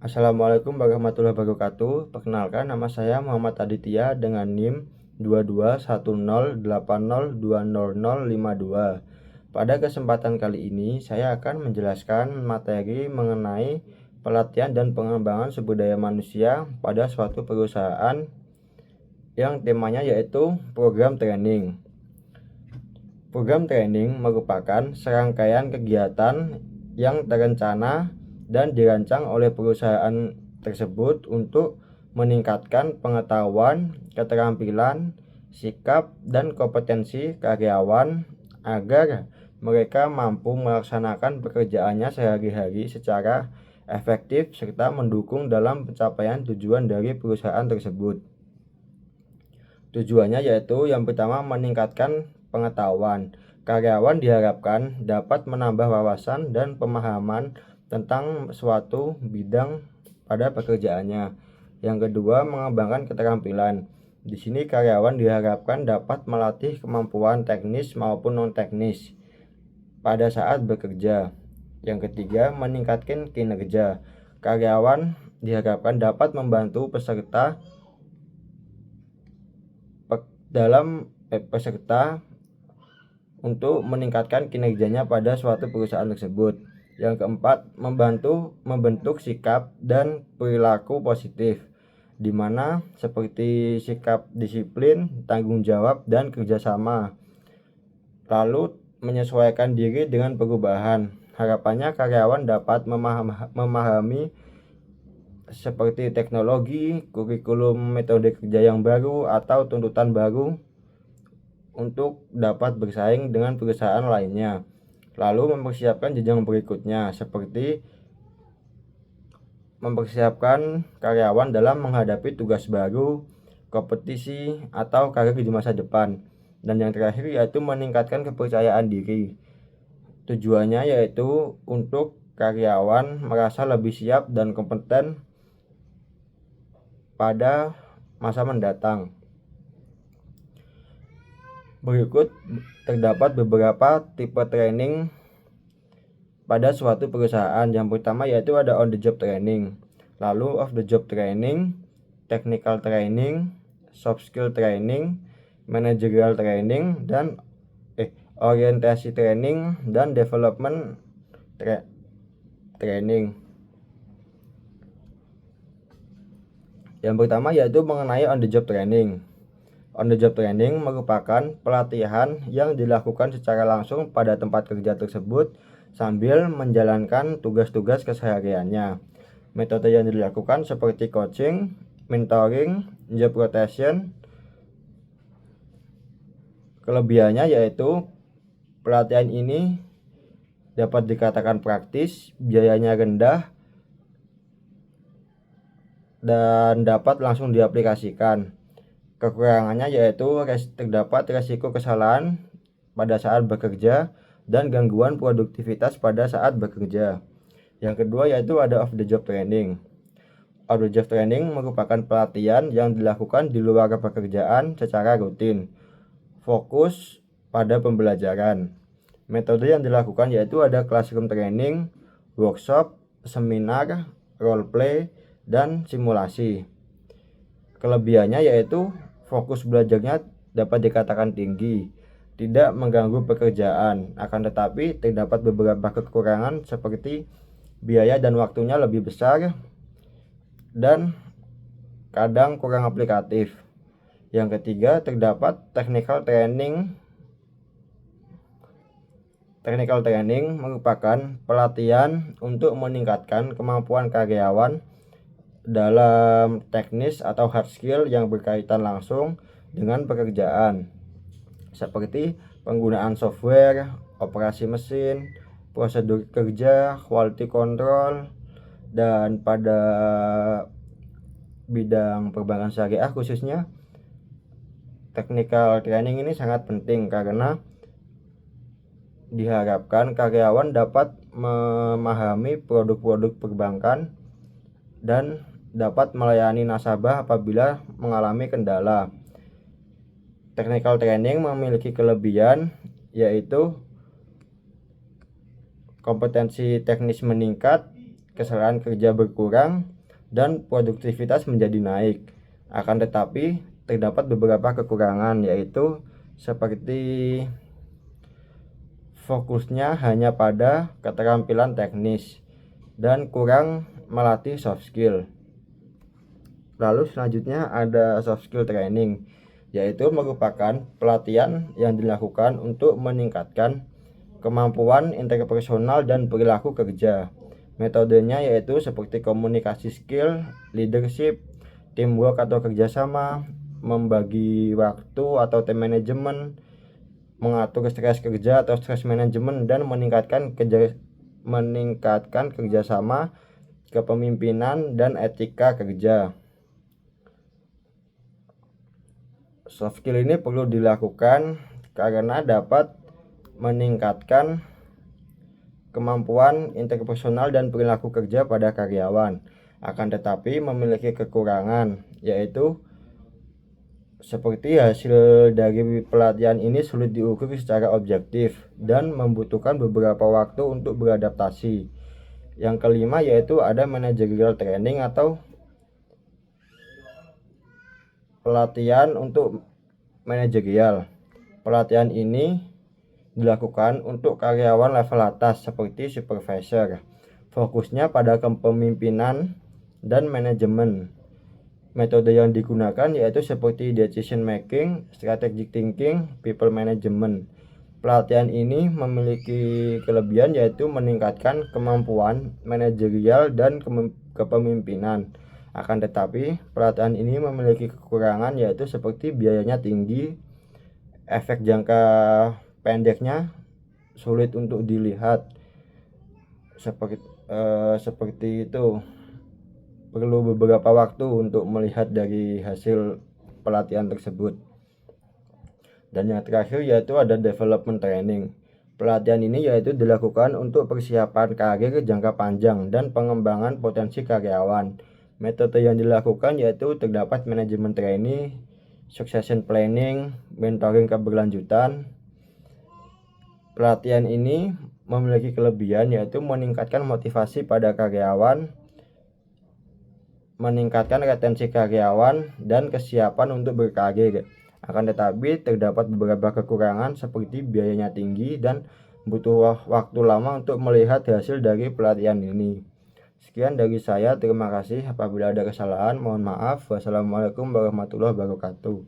Assalamualaikum warahmatullahi wabarakatuh. Perkenalkan, nama saya Muhammad Aditya dengan NIM 221080200052. Pada kesempatan kali ini, saya akan menjelaskan materi mengenai pelatihan dan pengembangan sumber daya manusia pada suatu perusahaan yang temanya yaitu program training. Program training merupakan serangkaian kegiatan yang terencana dan dirancang oleh perusahaan tersebut untuk meningkatkan pengetahuan, keterampilan, sikap, dan kompetensi karyawan agar mereka mampu melaksanakan pekerjaannya sehari-hari secara efektif serta mendukung dalam pencapaian tujuan dari perusahaan tersebut. Tujuannya yaitu yang pertama meningkatkan pengetahuan. Karyawan diharapkan dapat menambah wawasan dan pemahaman tentang suatu bidang pada pekerjaannya. Yang kedua, mengembangkan keterampilan. Di sini karyawan diharapkan dapat melatih kemampuan teknis maupun non-teknis pada saat bekerja. Yang ketiga, meningkatkan kinerja. Karyawan diharapkan dapat membantu peserta untuk meningkatkan kinerjanya pada suatu perusahaan tersebut. Yang keempat, membentuk sikap dan perilaku positif, di mana seperti sikap disiplin, tanggung jawab, dan kerjasama. Lalu menyesuaikan diri dengan perubahan. Harapannya karyawan dapat memahami seperti teknologi, kurikulum, metode kerja yang baru, atau tuntutan baru untuk dapat bersaing dengan perusahaan lainnya. Lalu mempersiapkan jenjang berikutnya, seperti mempersiapkan karyawan dalam menghadapi tugas baru, kompetisi, atau karir di masa depan. Dan yang terakhir yaitu meningkatkan kepercayaan diri. Tujuannya yaitu untuk karyawan merasa lebih siap dan kompeten pada masa mendatang. Berikut terdapat beberapa tipe training pada suatu perusahaan. Yang pertama yaitu ada on the job training, lalu off the job training, technical training, soft skill training, managerial training, dan orientasi training dan development training. Yang pertama yaitu mengenai on the job training. On the job training merupakan pelatihan yang dilakukan secara langsung pada tempat kerja tersebut sambil menjalankan tugas-tugas kesehariannya. Metode yang dilakukan seperti coaching, mentoring, job rotation. Kelebihannya yaitu pelatihan ini dapat dikatakan praktis, biayanya rendah, dan dapat langsung diaplikasikan. Kekurangannya yaitu terdapat resiko kesalahan pada saat bekerja dan gangguan produktivitas pada saat bekerja. Yang kedua yaitu ada off the job training. Off the job training merupakan pelatihan yang dilakukan di luar pekerjaan secara rutin, fokus pada pembelajaran. Metode yang dilakukan yaitu ada classroom training, workshop, seminar, role play, dan simulasi. Kelebihannya yaitu fokus belajarnya dapat dikatakan tinggi, tidak mengganggu pekerjaan, akan tetapi terdapat beberapa kekurangan seperti biaya dan waktunya lebih besar dan kadang kurang aplikatif. Yang ketiga terdapat technical training. Technical training merupakan pelatihan untuk meningkatkan kemampuan karyawan dalam teknis atau hard skill yang berkaitan langsung dengan pekerjaan, seperti penggunaan software, operasi mesin, prosedur kerja, quality control, dan pada bidang perbankan syariah khususnya technical training ini sangat penting karena diharapkan karyawan dapat memahami produk-produk perbankan dan dapat melayani nasabah apabila mengalami kendala. Technical training memiliki kelebihan yaitu kompetensi teknis meningkat, kesalahan kerja berkurang dan produktivitas menjadi naik. Akan tetapi terdapat beberapa kekurangan, yaitu seperti fokusnya hanya pada keterampilan teknis dan kurang melatih soft skill. Lalu selanjutnya ada soft skill training, yaitu merupakan pelatihan yang dilakukan untuk meningkatkan kemampuan interpersonal dan perilaku kerja. Metodenya yaitu seperti komunikasi skill, leadership, teamwork atau kerjasama, membagi waktu atau time management, mengatur stres kerja atau stress management, dan meningkatkan kerjasama, kepemimpinan, dan etika kerja. Soft skill ini perlu dilakukan karena dapat meningkatkan kemampuan interpersonal dan perilaku kerja pada karyawan. Akan tetapi memiliki kekurangan, yaitu seperti hasil dari pelatihan ini sulit diukur secara objektif dan membutuhkan beberapa waktu untuk beradaptasi. Yang kelima yaitu ada managerial training atau pelatihan untuk manajerial. Pelatihan ini dilakukan untuk karyawan level atas seperti supervisor. Fokusnya pada kepemimpinan dan manajemen. Metode yang digunakan yaitu seperti decision making, strategic thinking, people management. Pelatihan ini memiliki kelebihan yaitu meningkatkan kemampuan manajerial dan kepemimpinan. Akan tetapi pelatihan ini memiliki kekurangan yaitu seperti biayanya tinggi, efek jangka pendeknya sulit untuk dilihat, seperti itu. Perlu beberapa waktu untuk melihat dari hasil pelatihan tersebut. Dan yang terakhir yaitu ada development training. Pelatihan ini yaitu dilakukan untuk persiapan karir jangka panjang dan pengembangan potensi karyawan. Metode yang dilakukan yaitu terdapat manajemen training, succession planning, mentoring keberlanjutan. Pelatihan ini memiliki kelebihan yaitu meningkatkan motivasi pada karyawan, meningkatkan retensi karyawan, dan kesiapan untuk berkarir. Akan tetapi terdapat beberapa kekurangan seperti biayanya tinggi dan butuh waktu lama untuk melihat hasil dari pelatihan ini. Sekian dari saya, terima kasih. Apabila ada kesalahan mohon maaf. Wassalamualaikum warahmatullahi wabarakatuh.